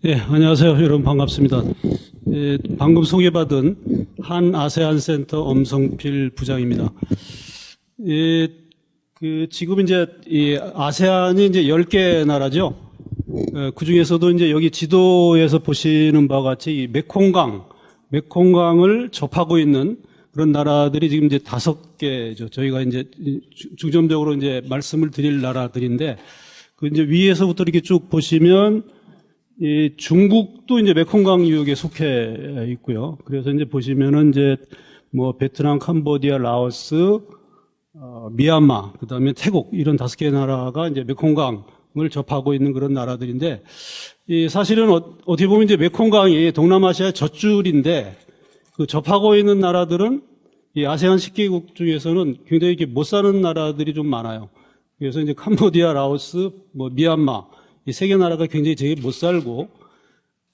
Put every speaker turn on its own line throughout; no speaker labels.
예, 안녕하세요. 여러분 반갑습니다. 예, 방금 소개받은 한 아세안 센터 엄성필 부장입니다. 예, 지금 이제 이 아세안이 이제 10개 나라죠. 그 중에서도 이제 여기 지도에서 보시는 바와 같이 이 메콩강을 접하고 있는 그런 나라들이 지금 이제 5개죠. 저희가 이제 중점적으로 이제 말씀을 드릴 나라들인데, 그 이제 위에서부터 이렇게 쭉 보시면 이 중국도 이제 메콩강 유역에 속해 있고요. 그래서 이제 보시면은 이제 뭐 베트남, 캄보디아, 라오스, 미얀마, 그 다음에 태국 이런 5개 나라가 이제 메콩강을 접하고 있는 그런 나라들인데, 이 사실은 어떻게 보면 이제 메콩강이 동남아시아의 젖줄인데, 그 접하고 있는 나라들은 이 아세안 10개국 중에서는 굉장히 이렇게 못 사는 나라들이 좀 많아요. 그래서 이제 캄보디아, 라오스, 뭐 미얀마 이 3개 나라가 굉장히 되게 못 살고,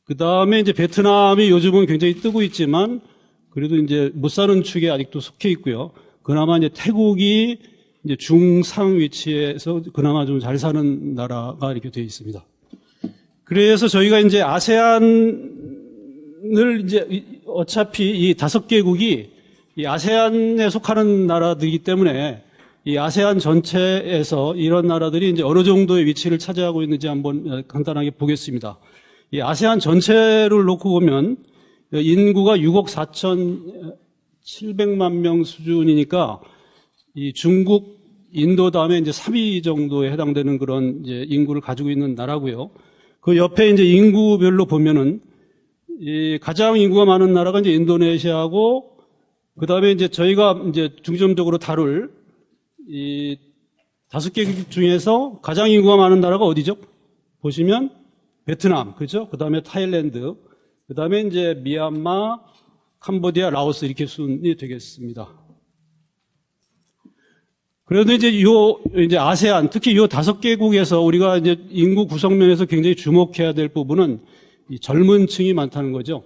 그 다음에 이제 베트남이 요즘은 굉장히 뜨고 있지만, 그래도 이제 못 사는 축에 아직도 속해 있고요. 그나마 이제 태국이 이제 중상 위치에서 그나마 좀 잘 사는 나라가 이렇게 되어 있습니다. 그래서 저희가 이제 아세안을 이제 어차피 이 5개국이 이 아세안에 속하는 나라들이기 때문에 이 아세안 전체에서 이런 나라들이 이제 어느 정도의 위치를 차지하고 있는지 한번 간단하게 보겠습니다. 이 아세안 전체를 놓고 보면 인구가 6억 4,700만 명 수준이니까 이 중국, 인도 다음에 이제 3위 정도에 해당되는 그런 이제 인구를 가지고 있는 나라고요. 그 옆에 이제 인구별로 보면은 이 가장 인구가 많은 나라가 이제 인도네시아고, 그 다음에 이제 저희가 이제 중점적으로 다룰 이 5개 중에서 가장 인구가 많은 나라가 어디죠? 보시면 베트남, 그죠? 그 다음에 타일랜드, 그 다음에 이제 미얀마, 캄보디아, 라오스 이렇게 순이 되겠습니다. 그래도 이제 이제 아세안, 특히 이 5개국에서 우리가 이제 인구 구성면에서 굉장히 주목해야 될 부분은 이 젊은 층이 많다는 거죠.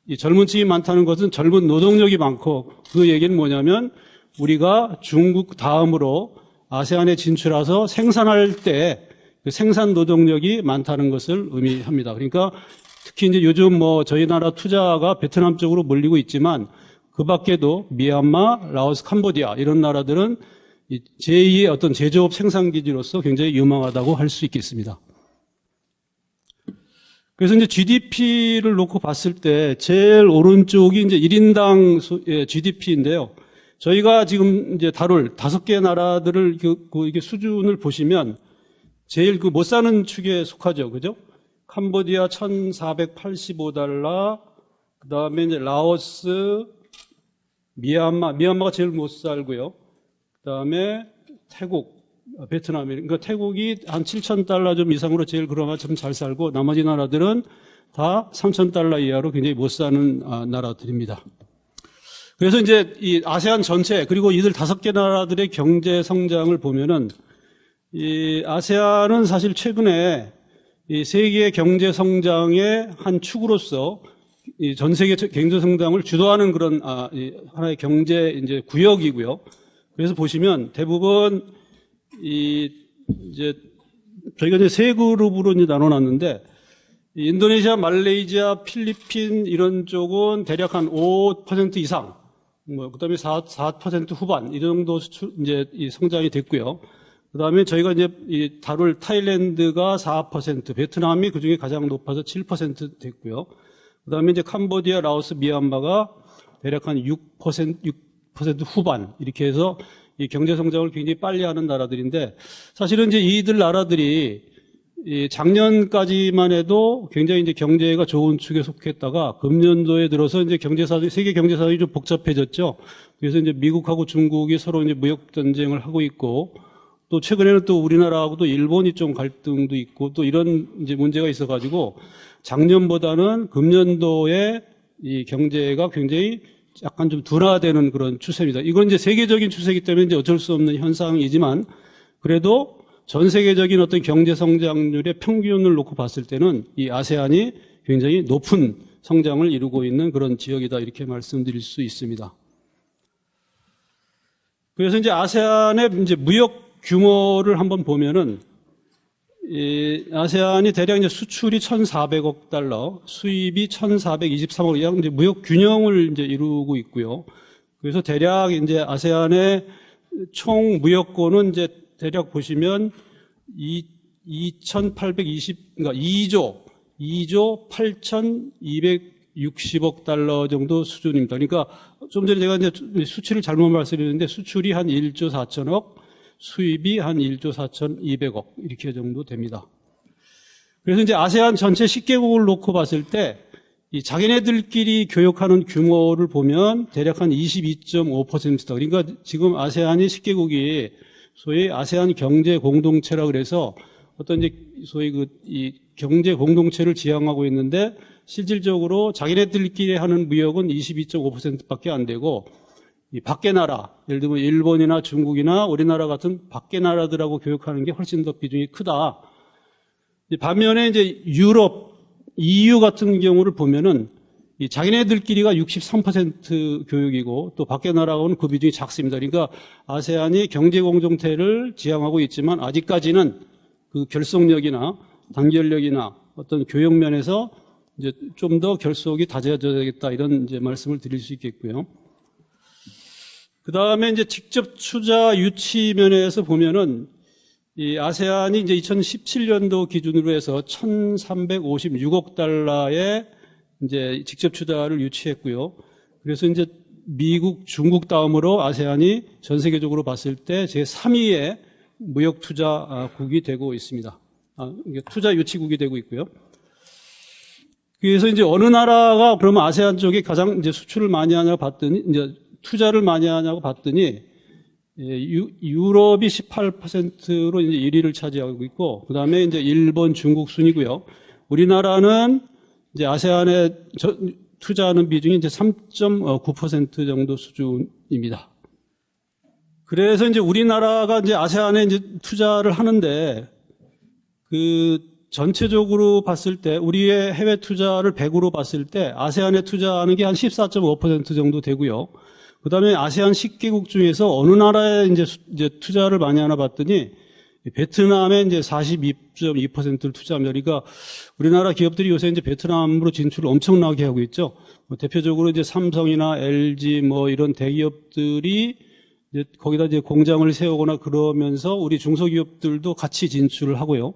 이 젊은 층이 많다는 것은 젊은 노동력이 많고, 그 얘기는 뭐냐면 우리가 중국 다음으로 아세안에 진출해서 생산할 때 그 생산 노동력이 많다는 것을 의미합니다. 그러니까 특히 이제 요즘 뭐 저희 나라 투자가 베트남 쪽으로 몰리고 있지만 그 밖에도 미얀마, 라오스, 캄보디아 이런 나라들은 제2의 어떤 제조업 생산 기지로서 굉장히 유망하다고 할 수 있겠습니다. 그래서 이제 GDP를 놓고 봤을 때 제일 오른쪽이 이제 1인당 GDP인데요. 저희가 지금 이제 다룰 5개 나라들을 이게 수준을 보시면 제일 그 못 사는 축에 속하죠. 그죠? 캄보디아 1,485달러, 그 다음에 이제 라오스, 미얀마가 제일 못 살고요. 그 다음에 태국, 베트남이, 그러니까 태국이 한 7,000달러 좀 이상으로 제일 그나마 좀 잘 살고, 나머지 나라들은 다 3,000달러 이하로 굉장히 못 사는 나라들입니다. 그래서 이제 이 아세안 전체, 그리고 이들 5개 나라들의 경제 성장을 보면은, 이 아세안은 사실 최근에 이 세계 경제 성장의 한 축으로서 이 전 세계 경제 성장을 주도하는 그런 하나의 경제 이제 구역이고요. 그래서 보시면 대부분 이제 저희가 이제 3그룹으로 이제 나눠놨는데, 인도네시아, 말레이시아, 필리핀 이런 쪽은 대략 한 5% 이상, 그다음에 4% 후반 이 정도 이제 이 성장이 됐고요. 그다음에 저희가 이제 다룰 타일랜드가 4%, 베트남이 그중에 가장 높아서 7% 됐고요. 그다음에 이제 캄보디아, 라오스, 미얀마가 대략 한 6% 후반 이렇게 해서 이 경제 성장을 굉장히 빨리 하는 나라들인데, 사실은 이제 이들 나라들이 작년까지만 해도 굉장히 이제 경제가 좋은 축에 속했다가 금년도에 들어서 이제 세계 경제 사정이 좀 복잡해졌죠. 그래서 이제 미국하고 중국이 서로 이제 무역 전쟁을 하고 있고, 또 최근에는 또 우리나라하고 또 일본이 좀 갈등도 있고 또 이런 이제 문제가 있어가지고 작년보다는 금년도에 이 경제가 굉장히 약간 좀 둔화되는 그런 추세입니다. 이건 이제 세계적인 추세이기 때문에 이제 어쩔 수 없는 현상이지만, 그래도 전 세계적인 어떤 경제 성장률의 평균을 놓고 봤을 때는 이 아세안이 굉장히 높은 성장을 이루고 있는 그런 지역이다 이렇게 말씀드릴 수 있습니다. 그래서 이제 아세안의 이제 무역 규모를 한번 보면은 이 아세안이 대략 이제 수출이 1,400억 달러, 수입이 1,423억, 약 이제 무역 균형을 이제 이루고 있고요. 그래서 대략 이제 아세안의 총 무역고는 이제 대략 보시면 2,820, 그러니까 2조 8,260억 달러 정도 수준입니다. 그러니까 좀 전에 제가 이제 수치를 잘못 말씀드렸는데 수출이 한 1조 4천억, 수입이 한 1조 4,200억 이렇게 정도 됩니다. 그래서 이제 아세안 전체 10개국을 놓고 봤을 때 이 자기네들끼리 교역하는 규모를 보면 대략 한 22.5%다. 그러니까 지금 아세안이 10개국이 소위 아세안 경제 공동체라 그래서 어떤 이제 소위 이 경제 공동체를 지향하고 있는데 실질적으로 자기네들끼리 하는 무역은 22.5%밖에 안 되고 이 밖의 나라, 예를 들면 일본이나 중국이나 우리나라 같은 밖의 나라들하고 교역하는 게 훨씬 더 비중이 크다. 반면에 이제 유럽, EU 같은 경우를 보면은 이 자기네들끼리가 63% 교역이고 또 밖의 나라하고는 그 비중이 작습니다. 그러니까 아세안이 경제 공동체를 지향하고 있지만 아직까지는 그 결속력이나 단결력이나 어떤 교역 면에서 이제 좀 더 결속이 다져져야겠다 이런 이제 말씀을 드릴 수 있겠고요. 그 다음에 이제 직접 투자 유치 면에서 보면은 이 아세안이 이제 2017년도 기준으로 해서 1,356억 달러의 이제 직접 투자를 유치했고요. 그래서 이제 미국, 중국 다음으로 아세안이 전 세계적으로 봤을 때 제3위의 무역 투자국이 되고 있습니다. 투자 유치국이 되고 있고요. 그래서 이제 어느 나라가 그러면 아세안 쪽에 가장 이제 수출을 많이 하냐고 봤더니 이제 투자를 많이 하냐고 봤더니 유럽이 18%로 이제 1위를 차지하고 있고 그다음에 이제 일본, 중국 순이고요. 우리나라는 이제 아세안에 투자하는 비중이 이제 3.9% 정도 수준입니다. 그래서 이제 우리나라가 이제 아세안에 이제 투자를 하는데 그 전체적으로 봤을 때 우리의 해외 투자를 100으로 봤을 때 아세안에 투자하는 게 한 14.5% 정도 되고요. 그다음에 아세안 10개국 중에서 어느 나라에 이제 투자를 많이 하나 봤더니 베트남에 이제 42.2%를 투자합니다. 그러니까 우리나라 기업들이 요새 이제 베트남으로 진출을 엄청나게 하고 있죠. 대표적으로 이제 삼성이나 LG 뭐 이런 대기업들이 이제 거기다 이제 공장을 세우거나 그러면서 우리 중소기업들도 같이 진출을 하고요.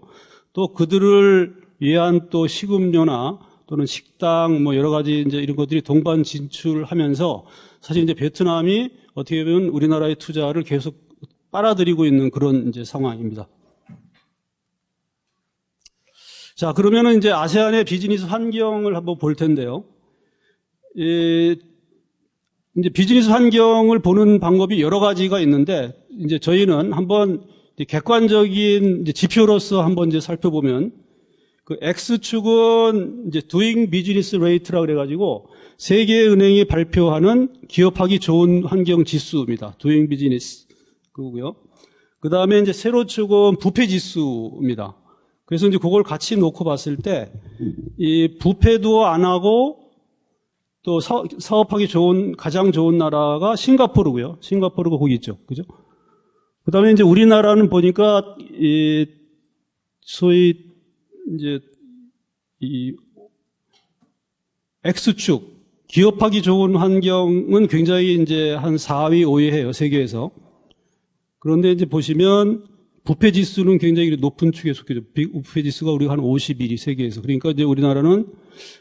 또 그들을 위한 또 식음료나 또는 식당 뭐 여러 가지 이제 이런 것들이 동반 진출하면서 사실 이제 베트남이 어떻게 보면 우리나라의 투자를 계속 빨아들이고 있는 그런 이제 상황입니다. 자, 그러면은 이제 아세안의 비즈니스 환경을 한번 볼 텐데요. 이제 비즈니스 환경을 보는 방법이 여러 가지가 있는데 이제 저희는 한번 객관적인 이제 지표로서 한번 이제 살펴보면 그 X축은 이제 Doing Business Rate라 그래가지고 세계은행이 발표하는 기업하기 좋은 환경 지수입니다. Doing Business 그거고요. 그 다음에 이제 세로축은 부패 지수입니다. 그래서 이제 그걸 같이 놓고 봤을 때 이 부패도 안 하고 또 사업하기 좋은 가장 좋은 나라가 싱가포르고요. 싱가포르가 거기 있죠, 그죠? 그 다음에 이제 우리나라는 보니까 이 소위 이제 이 X축 기업하기 좋은 환경은 굉장히 이제 한 4위, 5위 해요, 세계에서. 그런데 이제 보시면 부패 지수는 굉장히 높은 축에 속해져. 부패 지수가 우리가 한 51위 세계에서. 그러니까 이제 우리나라는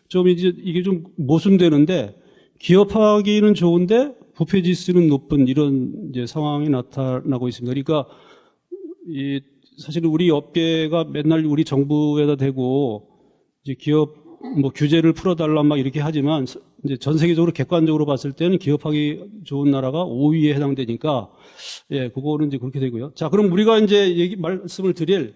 좀 이제 이게 좀 모순되는데 기업하기는 좋은데 부패 지수는 높은 이런 이제 상황이 나타나고 있습니다. 그러니까 이 사실 우리 업계가 맨날 우리 정부에다 대고 이제 기업 뭐 규제를 풀어달라 막 이렇게 하지만 이제 전 세계적으로 객관적으로 봤을 때는 기업하기 좋은 나라가 5위에 해당되니까 예, 그거는 이제 그렇게 되고요. 자, 그럼 우리가 이제 말씀을 드릴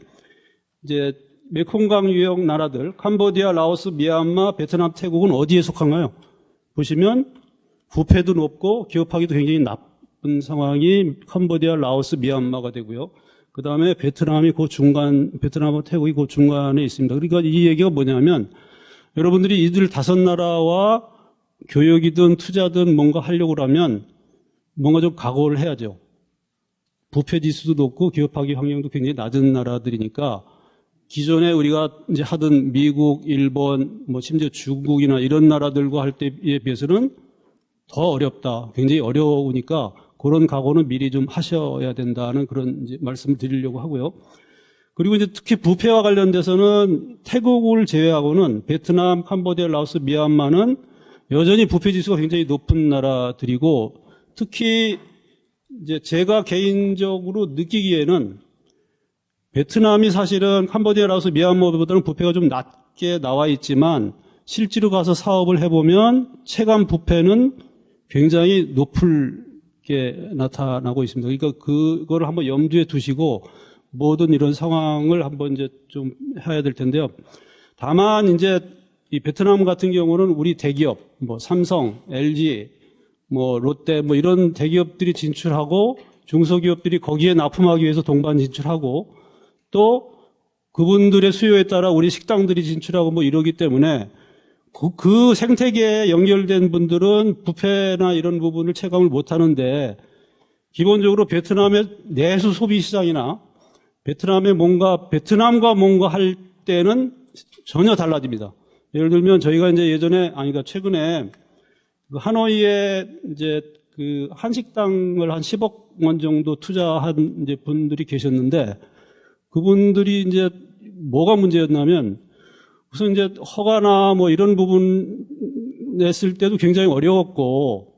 이제 메콩강 유역 나라들 캄보디아, 라오스, 미얀마, 베트남, 태국은 어디에 속한가요? 보시면 부패도 높고 기업하기도 굉장히 나쁜 상황이 캄보디아, 라오스, 미얀마가 되고요. 그 다음에 베트남이 그 중간, 베트남과 태국이 그 중간에 있습니다. 그러니까 이 얘기가 뭐냐면 여러분들이 이들 5나라와 교역이든 투자든 뭔가 하려고 하면 뭔가 좀 각오를 해야죠. 부패 지수도 높고 기업하기 환경도 굉장히 낮은 나라들이니까 기존에 우리가 이제 하던 미국, 일본, 뭐 심지어 중국이나 이런 나라들과 할 때에 비해서는 더 어렵다. 굉장히 어려우니까 그런 각오는 미리 좀 하셔야 된다는 그런 이제 말씀을 드리려고 하고요. 그리고 이제 특히 부패와 관련돼서는 태국을 제외하고는 베트남, 캄보디아, 라오스, 미얀마는 여전히 부패 지수가 굉장히 높은 나라들이고 특히 이제 제가 개인적으로 느끼기에는 베트남이 사실은 캄보디아, 라오스, 미얀마보다는 부패가 좀 낮게 나와 있지만 실제로 가서 사업을 해보면 체감 부패는 굉장히 높게 나타나고 있습니다. 그러니까 그거를 한번 염두에 두시고 모든 이런 상황을 한번 이제 좀 해야 될 텐데요. 다만 이제 이 베트남 같은 경우는 우리 대기업, 뭐 삼성, LG, 뭐 롯데, 뭐 이런 대기업들이 진출하고 중소기업들이 거기에 납품하기 위해서 동반 진출하고 또 그분들의 수요에 따라 우리 식당들이 진출하고 뭐 이러기 때문에 그 생태계에 연결된 분들은 부패나 이런 부분을 체감을 못 하는데 기본적으로 베트남의 내수 소비 시장이나 베트남과 뭔가 할 때는 전혀 달라집니다. 예를 들면 저희가 이제 그러니까 최근에 그 하노이에 이제 그 한식당을 한 10억 원 정도 투자한 이제 분들이 계셨는데 그분들이 이제 뭐가 문제였냐면 우선 이제 허가나 뭐 이런 부분 냈을 때도 굉장히 어려웠고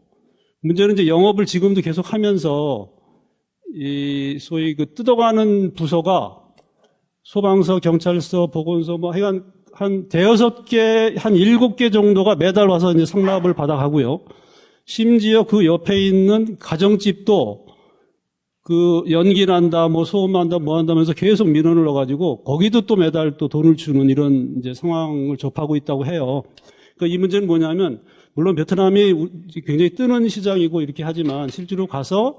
문제는 이제 영업을 지금도 계속 하면서 이 소위 그 뜯어가는 부서가 소방서, 경찰서, 보건소 뭐 한 대여섯 개, 한 7개 정도가 매달 와서 이제 상납을 받아가고요. 심지어 그 옆에 있는 가정집도 그 연기 난다, 뭐 소음 난다, 뭐 한다면서 계속 민원을 넣어가지고 거기도 또 매달 또 돈을 주는 이런 이제 상황을 접하고 있다고 해요. 그러니까 이 문제는 뭐냐면 물론 베트남이 굉장히 뜨는 시장이고 이렇게 하지만 실제로 가서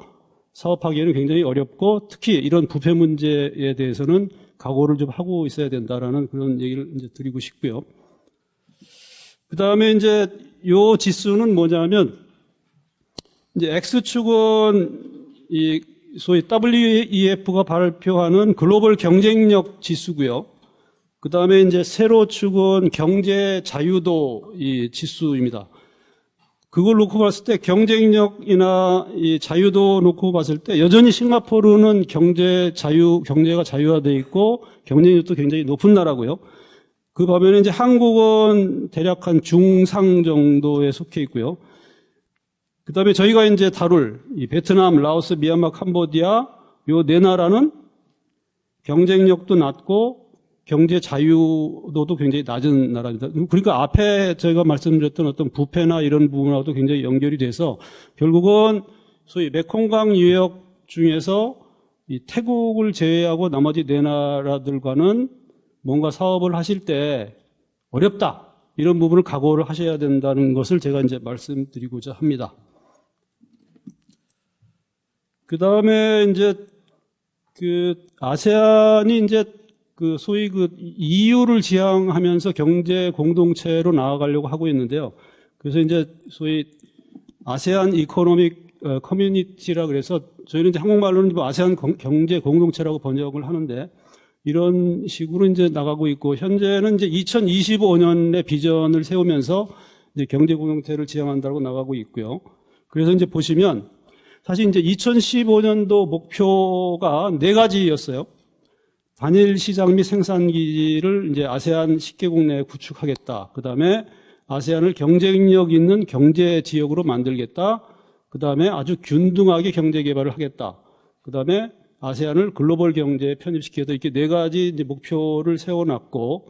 사업하기에는 굉장히 어렵고 특히 이런 부패 문제에 대해서는 각오를 좀 하고 있어야 된다라는 그런 얘기를 이제 드리고 싶고요. 그 다음에 이제 요 지수는 뭐냐면 이제 X축은 이 소위 WEF가 발표하는 글로벌 경쟁력 지수고요. 그 다음에 이제 세로축은 경제 자유도 이 지수입니다. 그걸 놓고 봤을 때 경쟁력이나 이 자유도 놓고 봤을 때 여전히 싱가포르는 경제가 자유화되어 있고 경쟁력도 굉장히 높은 나라고요. 그 반면에 이제 한국은 대략 한 중상 정도에 속해 있고요. 그 다음에 저희가 이제 다룰 이 베트남, 라오스, 미얀마, 캄보디아 요 네 나라는 경쟁력도 낮고 경제 자유도도 굉장히 낮은 나라입니다. 그러니까 앞에 저희가 말씀드렸던 어떤 부패나 이런 부분하고도 굉장히 연결이 돼서 결국은 소위 메콩강 유역 중에서 이 태국을 제외하고 나머지 네 나라들과는 뭔가 사업을 하실 때 어렵다. 이런 부분을 각오를 하셔야 된다는 것을 제가 이제 말씀드리고자 합니다. 그 다음에 이제 그 아세안이 이제 그 소위 그 EU를 지향하면서 경제 공동체로 나아가려고 하고 있는데요. 그래서 이제 소위 아세안 이코노믹 커뮤니티라 그래서 저희는 이제 한국말로는 아세안 경제 공동체라고 번역을 하는데 이런 식으로 이제 나가고 있고 현재는 이제 2025년의 비전을 세우면서 이제 경제 공동체를 지향한다고 나가고 있고요. 그래서 이제 보시면 사실 이제 2015년도 목표가 4가지였어요. 단일 시장 및 생산기지를 이제 아세안 10개국 내에 구축하겠다. 그 다음에 아세안을 경쟁력 있는 경제 지역으로 만들겠다. 그 다음에 아주 균등하게 경제 개발을 하겠다. 그 다음에 아세안을 글로벌 경제에 편입시키겠다. 이렇게 4가지 이제 목표를 세워놨고,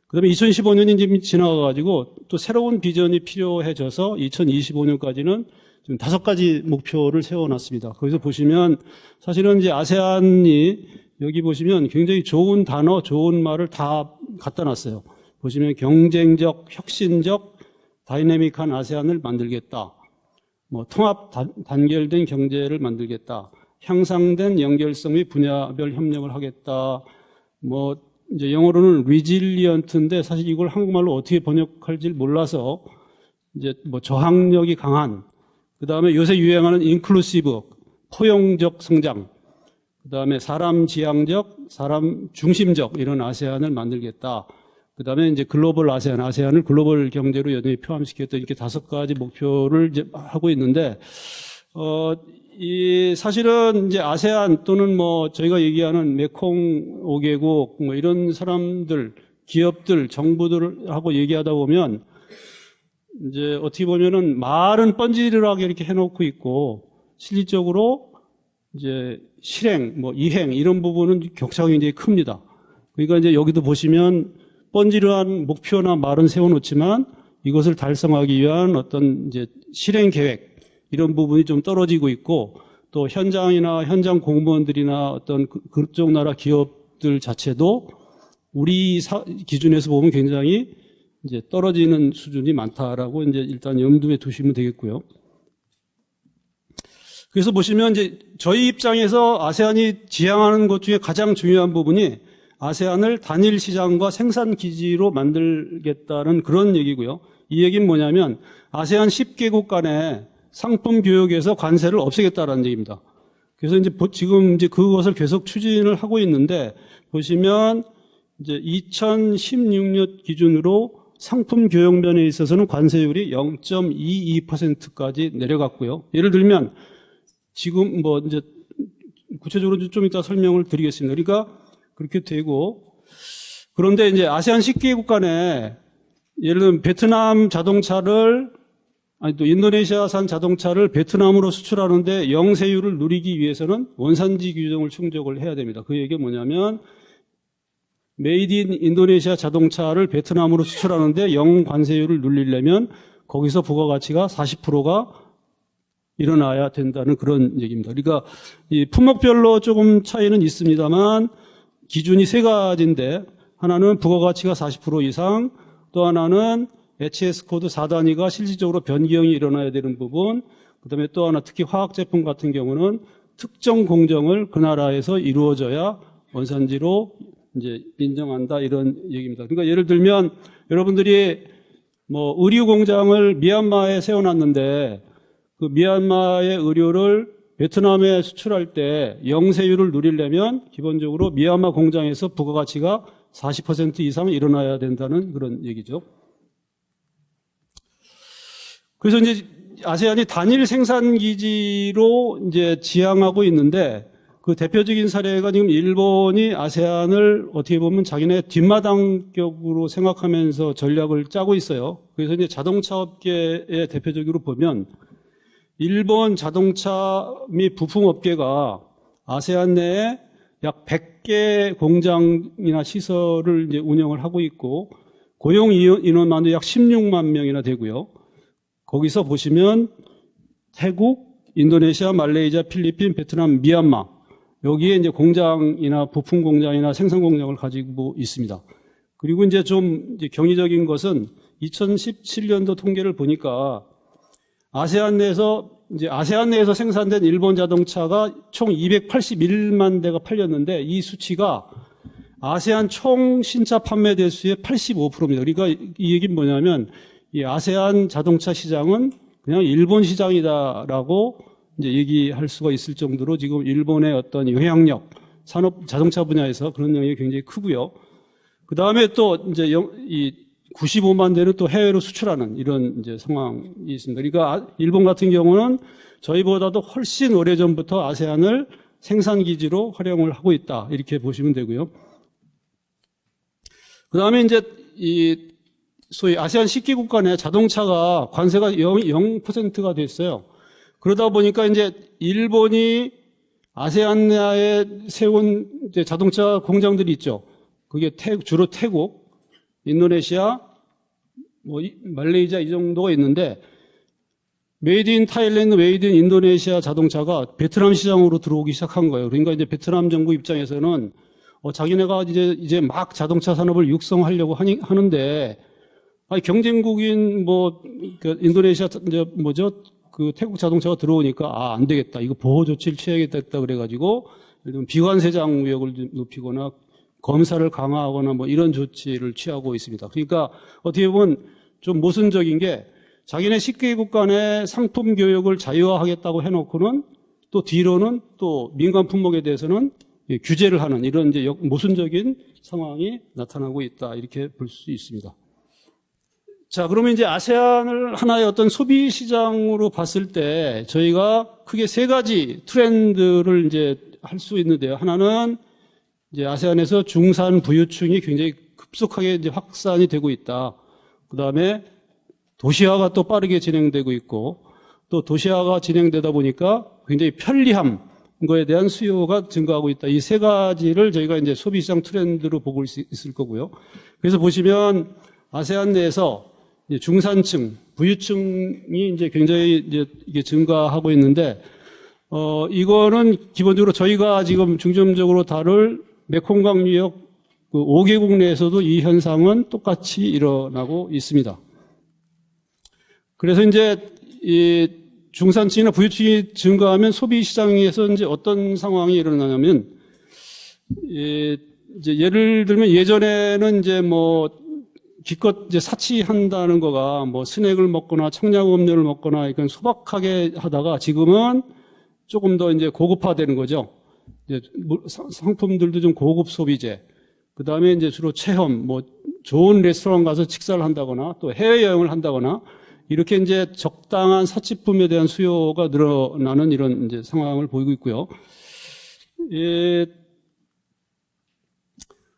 그 다음에 2015년이 이제 지나가가지고 또 새로운 비전이 필요해져서 2025년까지는 지금 5가지 목표를 세워놨습니다. 거기서 보시면 사실은 이제 아세안이 여기 보시면 굉장히 좋은 단어, 좋은 말을 다 갖다 놨어요. 보시면 경쟁적, 혁신적, 다이내믹한 아세안을 만들겠다. 뭐 통합 단결된 경제를 만들겠다. 향상된 연결성 및 분야별 협력을 하겠다. 뭐 이제 영어로는 resilient인데 사실 이걸 한국말로 어떻게 번역할지 몰라서 이제 뭐 저항력이 강한. 그 다음에 요새 유행하는 inclusive, 포용적 성장. 그다음에 사람 지향적, 사람 중심적 이런 아세안을 만들겠다. 그다음에 이제 글로벌 아세안을 글로벌 경제로 여전히 포함시켰던 이렇게 5가지 목표를 이제 하고 있는데, 이 사실은 이제 아세안 또는 뭐 저희가 얘기하는 메콩 5개국 뭐 이런 사람들, 기업들, 정부들하고 얘기하다 보면 이제 어떻게 보면은 말은 뻔질하게 이렇게 해놓고 있고 실질적으로 이제 실행, 뭐 이행 이런 부분은 격차가 굉장히 큽니다. 그러니까 이제 여기도 보시면 뻔질한 목표나 말은 세워놓지만 이것을 달성하기 위한 어떤 이제 실행 계획 이런 부분이 좀 떨어지고 있고, 또 현장이나 현장 공무원들이나 어떤 그쪽 나라 기업들 자체도 우리 기준에서 보면 굉장히 이제 떨어지는 수준이 많다라고 이제 일단 염두에 두시면 되겠고요. 그래서 보시면 이제 저희 입장에서 아세안이 지향하는 것 중에 가장 중요한 부분이 아세안을 단일 시장과 생산 기지로 만들겠다는 그런 얘기고요. 이 얘기는 뭐냐면 아세안 10개국 간에 상품 교역에서 관세를 없애겠다라는 얘기입니다. 그래서 이제 지금 이제 그것을 계속 추진을 하고 있는데, 보시면 이제 2016년 기준으로 상품 교역면에 있어서는 관세율이 0.22%까지 내려갔고요. 예를 들면 지금 뭐 이제 구체적으로 좀 이따 설명을 드리겠습니다. 그러니까 그렇게 되고, 그런데 이제 아세안 10개국 간에 예를 들면 베트남 자동차를 또 인도네시아산 자동차를 베트남으로 수출하는데 영세율을 누리기 위해서는 원산지 규정을 충족을 해야 됩니다. 그 얘기가 뭐냐면 메이드 인 인도네시아 자동차를 베트남으로 수출하는데 영관세율을 누리려면 거기서 부가가치가 40%가 일어나야 된다는 그런 얘기입니다. 그러니까 이 품목별로 조금 차이는 있습니다만 기준이 3가지인데, 하나는 부가가치가 40% 이상, 또 하나는 HS 코드 4단위가 실질적으로 변경이 일어나야 되는 부분, 그 다음에 또 하나 특히 화학제품 같은 경우는 특정 공정을 그 나라에서 이루어져야 원산지로 이제 인정한다, 이런 얘기입니다. 그러니까 예를 들면 여러분들이 뭐 의류 공장을 미얀마에 세워놨는데 그 미얀마의 의류를 베트남에 수출할 때 영세율을 누리려면 기본적으로 미얀마 공장에서 부가가치가 40% 이상 일어나야 된다는 그런 얘기죠. 그래서 이제 아세안이 단일 생산 기지로 이제 지향하고 있는데, 그 대표적인 사례가 지금 일본이 아세안을 어떻게 보면 자기네 뒷마당격으로 생각하면서 전략을 짜고 있어요. 그래서 이제 자동차 업계의 대표적으로 보면 일본 자동차 및 부품업계가 아세안 내에 약 100개 공장이나 시설을 이제 운영을 하고 있고, 고용 인원만도 약 16만 명이나 되고요. 거기서 보시면 태국, 인도네시아, 말레이시아, 필리핀, 베트남, 미얀마, 여기에 이제 공장이나 부품 공장이나 생산 공장을 가지고 있습니다. 그리고 이제 좀 이제 경이적인 것은 2017년도 통계를 보니까 아세안 내에서 생산된 일본 자동차가 총 281만 대가 팔렸는데, 이 수치가 아세안 총 신차 판매 대수의 85%입니다. 그러니까 이 얘기는 뭐냐면 이 아세안 자동차 시장은 그냥 일본 시장이다라고 이제 얘기할 수가 있을 정도로 지금 일본의 어떤 영향력, 산업 자동차 분야에서 그런 영향이 굉장히 크고요. 그 다음에 또 이제 이 95만 대는 또 해외로 수출하는 이런 이제 상황이 있습니다. 그러니까 일본 같은 경우는 저희보다도 훨씬 오래전부터 아세안을 생산 기지로 활용을 하고 있다, 이렇게 보시면 되고요. 그 다음에 이제 이 소위 아세안 10개국 간에 자동차가 관세가 0%가 됐어요. 그러다 보니까 이제 일본이 아세안 내에 세운 이제 자동차 공장들이 있죠. 그게 주로 태국, 인도네시아, 뭐 말레이시아 이 정도가 있는데, 메이드 인 타일랜드, 메이드 인 인도네시아 자동차가 베트남 시장으로 들어오기 시작한 거예요. 그러니까 이제 베트남 정부 입장에서는 자기네가 이제 막 자동차 산업을 육성하려고 하는데, 아니 경쟁국인 인도네시아 그 태국 자동차가 들어오니까 안 되겠다, 이거 보호 조치를 취하겠다 그래가지고 예를 들면 비관세장 무역을 높이거나 검사를 강화하거나 뭐 이런 조치를 취하고 있습니다. 그러니까 어떻게 보면 좀 모순적인 게, 자기네 10개국 간의 상품 교역을 자유화하겠다고 해놓고는 또 뒤로는 또 민간 품목에 대해서는 규제를 하는 이런 이제 모순적인 상황이 나타나고 있다. 이렇게 볼 수 있습니다. 자, 그러면 이제 아세안을 하나의 어떤 소비 시장으로 봤을 때 저희가 크게 세 가지 트렌드를 이제 할 수 있는데요. 하나는 이제 아세안에서 중산 부유층이 굉장히 급속하게 이제 확산이 되고 있다. 그 다음에 도시화가 또 빠르게 진행되고 있고, 또 도시화가 진행되다 보니까 굉장히 편리함, 거에 대한 수요가 증가하고 있다. 이 세 가지를 저희가 이제 소비시장 트렌드로 보고 있을 거고요. 그래서 보시면 아세안 내에서 이제 중산층, 부유층이 이제 굉장히 이제 이게 증가하고 있는데, 이거는 기본적으로 저희가 지금 중점적으로 다룰 메콩강 유역 그 5개국 내에서도 이 현상은 똑같이 일어나고 있습니다. 그래서 이제 이 중산층이나 부유층이 증가하면 소비 시장에서 이제 어떤 상황이 일어나냐면, 이제 예를 들면 예전에는 이제 뭐 기껏 이제 사치한다는 거가 뭐 스낵을 먹거나 청량음료를 먹거나 이건 소박하게 하다가 지금은 조금 더 이제 고급화되는 거죠. 이제 상품들도 좀 고급 소비재. 그 다음에 이제 주로 체험, 뭐 좋은 레스토랑 가서 식사를 한다거나 또 해외여행을 한다거나 이렇게 이제 적당한 사치품에 대한 수요가 늘어나는 이런 이제 상황을 보이고 있고요.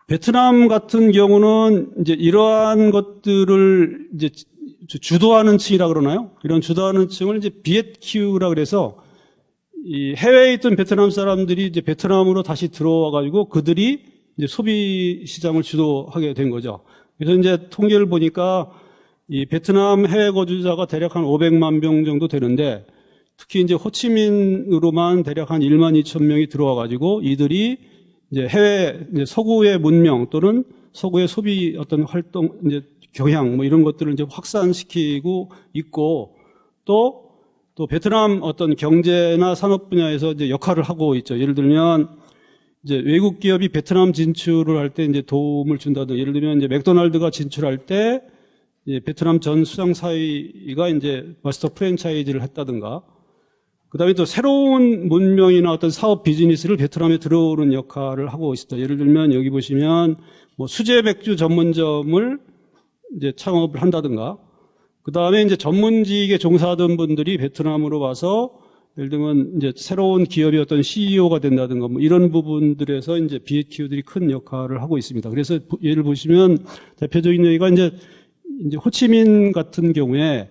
베트남 같은 경우는 이제 이러한 것들을 이제 주도하는 층이라 그러나요? 이런 주도하는 층을 이제 비엣큐라 그래서 이 해외에 있던 베트남 사람들이 이제 베트남으로 다시 들어와 가지고 그들이 이제 소비 시장을 주도하게 된 거죠. 그래서 이제 통계를 보니까 이 베트남 해외 거주자가 대략 한 500만 명 정도 되는데 특히 이제 호치민으로만 대략 한 1만 2천 명이 들어와 가지고 이들이 이제 해외 이제 서구의 문명 또는 서구의 소비 어떤 활동 이제 경향 뭐 이런 것들을 이제 확산시키고 있고 또 베트남 어떤 경제나 산업 분야에서 이제 역할을 하고 있죠. 예를 들면 이제 외국 기업이 베트남 진출을 할 때 이제 도움을 준다든가 예를 들면 이제 맥도날드가 진출할 때 베트남 전 수장 사위가 이제 마스터 프랜차이즈를 했다든가 그 다음에 또 새로운 문명이나 어떤 사업 비즈니스를 베트남에 들어오는 역할을 하고 있습니다. 예를 들면 여기 보시면 뭐 수제 맥주 전문점을 이제 창업을 한다든가 그 다음에 이제 전문직에 종사하던 분들이 베트남으로 와서 예를 들면 이제 새로운 기업의 어떤 CEO가 된다든가 뭐 이런 부분들에서 이제 비엣큐들이 큰 역할을 하고 있습니다. 그래서 예를 보시면 대표적인 얘기가 이제 호치민 같은 경우에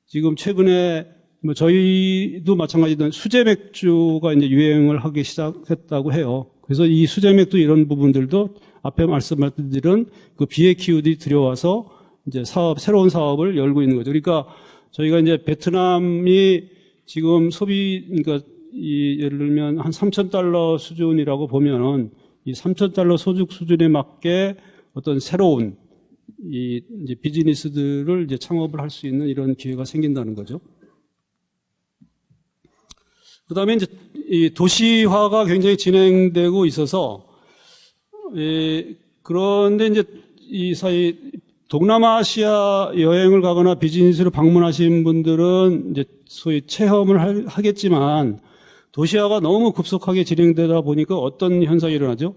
지금 최근에 뭐 저희도 마찬가지든 수제 맥주가 이제 유행을 하기 시작했다고 해요. 그래서 이 수제 맥주 이런 부분들도 앞에 말씀드린 그 비엣큐들이 들여와서 이제 새로운 사업을 열고 있는 거죠. 그러니까 저희가 이제 베트남이 지금 그러니까 예를 들면 한 3,000달러 수준이라고 보면은 이 3,000달러 소득 수준에 맞게 어떤 새로운 이제 비즈니스들을 이제 창업을 할 수 있는 이런 기회가 생긴다는 거죠. 그 다음에 이제 이 도시화가 굉장히 진행되고 있어서, 그런데 이제 이 사이 동남아시아 여행을 가거나 비즈니스를 방문하신 분들은 이제 소위 체험을 하겠지만 도시화가 너무 급속하게 진행되다 보니까 어떤 현상이 일어나죠?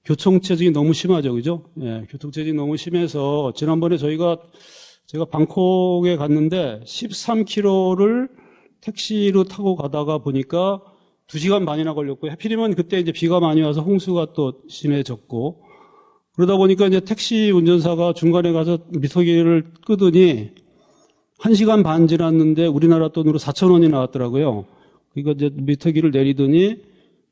교통체증이 너무 심하죠. 그죠? 예, 교통체증이 너무 심해서 지난번에 제가 방콕에 갔는데 13km를 택시로 타고 가다가 보니까 2시간 반이나 걸렸고 하필이면 그때 이제 비가 많이 와서 홍수가 또 심해졌고 그러다 보니까 이제 택시 운전사가 중간에 가서 미터기를 끄더니 1시간 반 지났는데 우리나라 돈으로 4,000원이 나왔더라고요. 그러니까 이제 미터기를 내리더니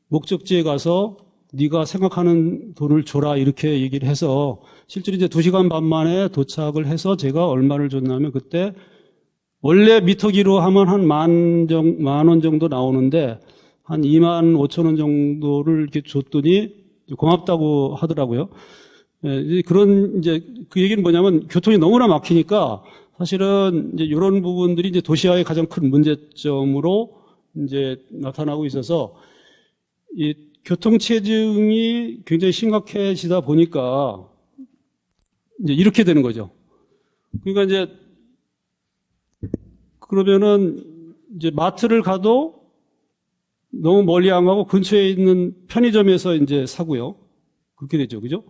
목적지에 가서 네가 생각하는 돈을 줘라 이렇게 얘기를 해서 실제로 이제 2시간 반 만에 도착을 해서 제가 얼마를 줬냐면 그때 원래 미터기로 하면 한 10,000원 정도 나오는데 한 25,000원 정도를 이렇게 줬더니 고맙다고 하더라고요. 예, 그런 이제 그 얘기는 뭐냐면 교통이 너무나 막히니까 사실은 이제 이런 부분들이 이제 도시화의 가장 큰 문제점으로 이제 나타나고 있어서 이 교통체증이 굉장히 심각해지다 보니까 이제 이렇게 되는 거죠. 그러니까 이제 그러면은 이제 마트를 가도 너무 멀리 안 가고 근처에 있는 편의점에서 이제 사고요. 그렇게 되죠. 그죠?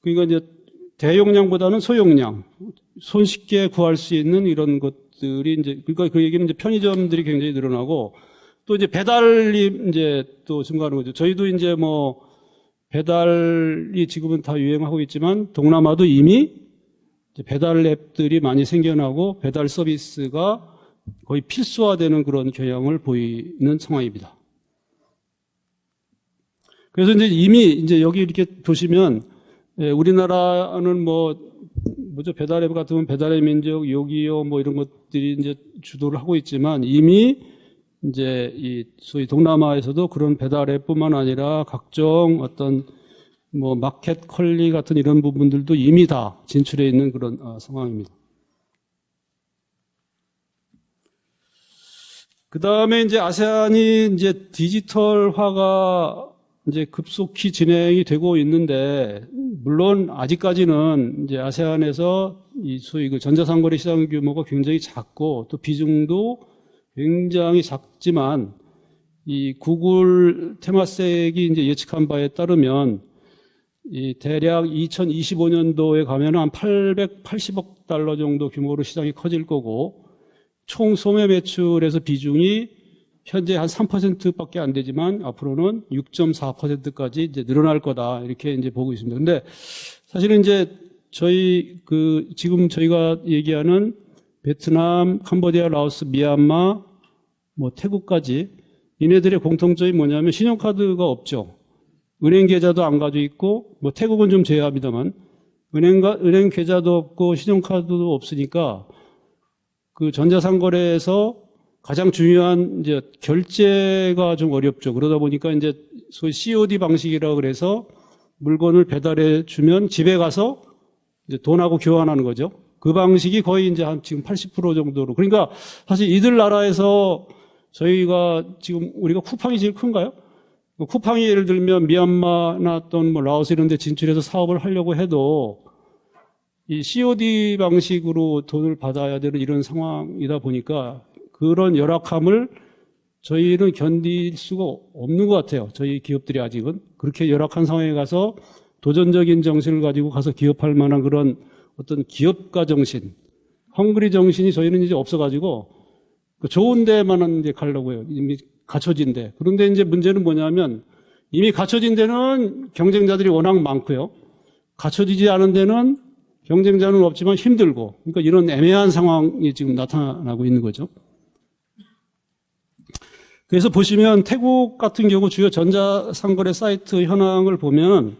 그러니까 이제 대용량보다는 소용량, 손쉽게 구할 수 있는 이런 것들이 이제, 그러니까 그 얘기는 이제 편의점들이 굉장히 늘어나고 또 이제 배달이 이제 또 증가하는 거죠. 저희도 이제 뭐 배달이 지금은 다 유행하고 있지만 동남아도 이미 배달 앱들이 많이 생겨나고 배달 서비스가 거의 필수화되는 그런 경향을 보이는 상황입니다. 그래서 이제 이미 이제 여기 이렇게 보시면 우리나라는 뭐죠 배달 앱 같으면 배달의 민족, 요기요 뭐 이런 것들이 이제 주도를 하고 있지만 이미 이제 이 소위 동남아에서도 그런 배달 앱뿐만 아니라 각종 어떤 뭐 마켓 컬리 같은 이런 부분들도 이미 다 진출해 있는 그런 상황입니다. 그 다음에 이제 아세안이 이제 디지털화가 이제 급속히 진행이 되고 있는데, 물론 아직까지는 이제 아세안에서 이 소위 그 전자상거래 시장 규모가 굉장히 작고 또 비중도 굉장히 작지만 이 구글 테마섹이 이제 예측한 바에 따르면 이 대략 2025년도에 가면 한 880억 달러 정도 규모로 시장이 커질 거고 총 소매 매출에서 비중이 현재 한 3%밖에 안 되지만 앞으로는 6.4%까지 이제 늘어날 거다 이렇게 이제 보고 있습니다. 근데 사실은 이제 지금 저희가 얘기하는 베트남, 캄보디아, 라오스, 미얀마, 뭐 태국까지 얘네들의 공통점이 뭐냐면 신용카드가 없죠. 은행 계좌도 안 가지고 있고, 뭐 태국은 좀 제외합니다만 은행 계좌도 없고 신용카드도 없으니까 그 전자상거래에서 가장 중요한 이제 결제가 좀 어렵죠. 그러다 보니까 이제 소위 COD 방식이라 그래서 물건을 배달해 주면 집에 가서 이제 돈하고 교환하는 거죠. 그 방식이 거의 이제 한 지금 80% 정도로. 그러니까 사실 이들 나라에서 저희가 지금 우리가 쿠팡이 제일 큰가요? 쿠팡이 예를 들면 미얀마나 또는 뭐 라오스 이런 데 진출해서 사업을 하려고 해도 이 COD 방식으로 돈을 받아야 되는 이런 상황이다 보니까 그런 열악함을 저희는 견딜 수가 없는 것 같아요. 저희 기업들이 아직은. 그렇게 열악한 상황에 가서 도전적인 정신을 가지고 가서 기업할 만한 그런 어떤 기업가 정신, 헝그리 정신이 저희는 이제 없어가지고 좋은 데만 이제 가려고 해요. 이미 갖춰진 데. 그런데 이제 문제는 뭐냐면 이미 갖춰진 데는 경쟁자들이 워낙 많고요. 갖춰지지 않은 데는 경쟁자는 없지만 힘들고. 그러니까 이런 애매한 상황이 지금 나타나고 있는 거죠. 그래서 보시면 태국 같은 경우 주요 전자상거래 사이트 현황을 보면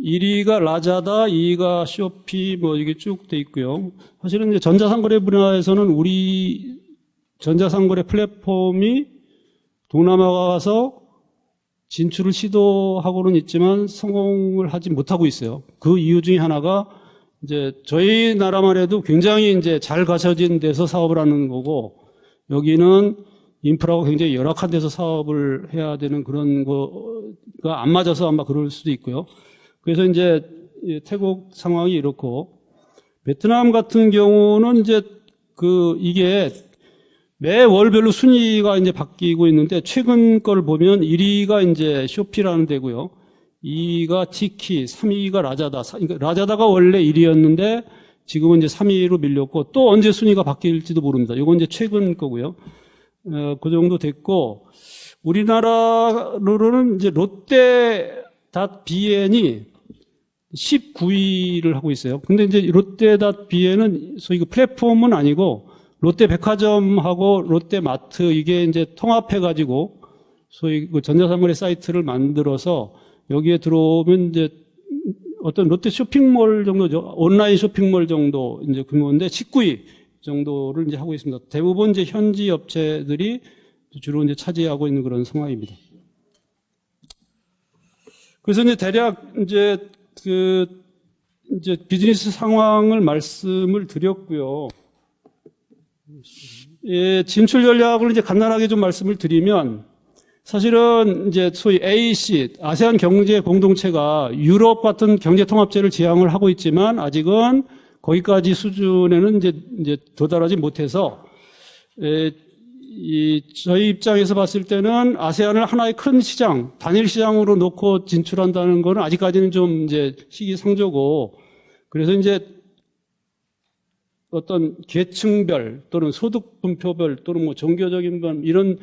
1위가 라자다, 2위가 쇼피 뭐 이게 쭉 돼 있고요. 사실은 이제 전자상거래 분야에서는 우리 전자상거래 플랫폼이 동남아가 가서 진출을 시도하고는 있지만 성공을 하지 못하고 있어요. 그 이유 중에 하나가 이제 저희 나라만 해도 굉장히 이제 잘 갖춰진 데서 사업을 하는 거고 여기는 인프라가 굉장히 열악한 데서 사업을 해야 되는 그런 거가 안 맞아서 아마 그럴 수도 있고요. 그래서 이제 태국 상황이 이렇고 베트남 같은 경우는 이제 이게 매 월별로 순위가 이제 바뀌고 있는데 최근 걸 보면 1위가 이제 쇼피라는 데고요. 2위가 티키, 3위가 라자다. 그러니까 라자다가 원래 1위였는데 지금은 이제 3위로 밀렸고 또 언제 순위가 바뀔지도 모릅니다. 이건 이제 최근 거고요. 그 정도 됐고 우리나라로는 이제 롯데.bn이 19위를 하고 있어요. 근데 이제 롯데.bn은 소위 그 플랫폼은 아니고 롯데백화점하고 롯데마트 이게 이제 통합해가지고 소위 그 전자상거래 사이트를 만들어서 여기에 들어오면 이제 어떤 롯데 쇼핑몰 정도죠. 온라인 쇼핑몰 정도 이제 규모인데 19위 정도를 이제 하고 있습니다. 대부분 이제 현지 업체들이 주로 이제 차지하고 있는 그런 상황입니다. 그래서 이제 대략 이제 이제 비즈니스 상황을 말씀을 드렸고요. 예, 진출 전략을 이제 간단하게 좀 말씀을 드리면 사실은 이제 소위 AEC, 아세안 경제 공동체가 유럽 같은 경제 통합제를 지향을 하고 있지만 아직은 거기까지 수준에는 이제 도달하지 못해서 저희 입장에서 봤을 때는 아세안을 하나의 큰 시장, 단일 시장으로 놓고 진출한다는 거는 아직까지는 좀 이제 시기상조고, 그래서 이제 어떤 계층별 또는 소득 분포별 또는 뭐 종교적인 분 이런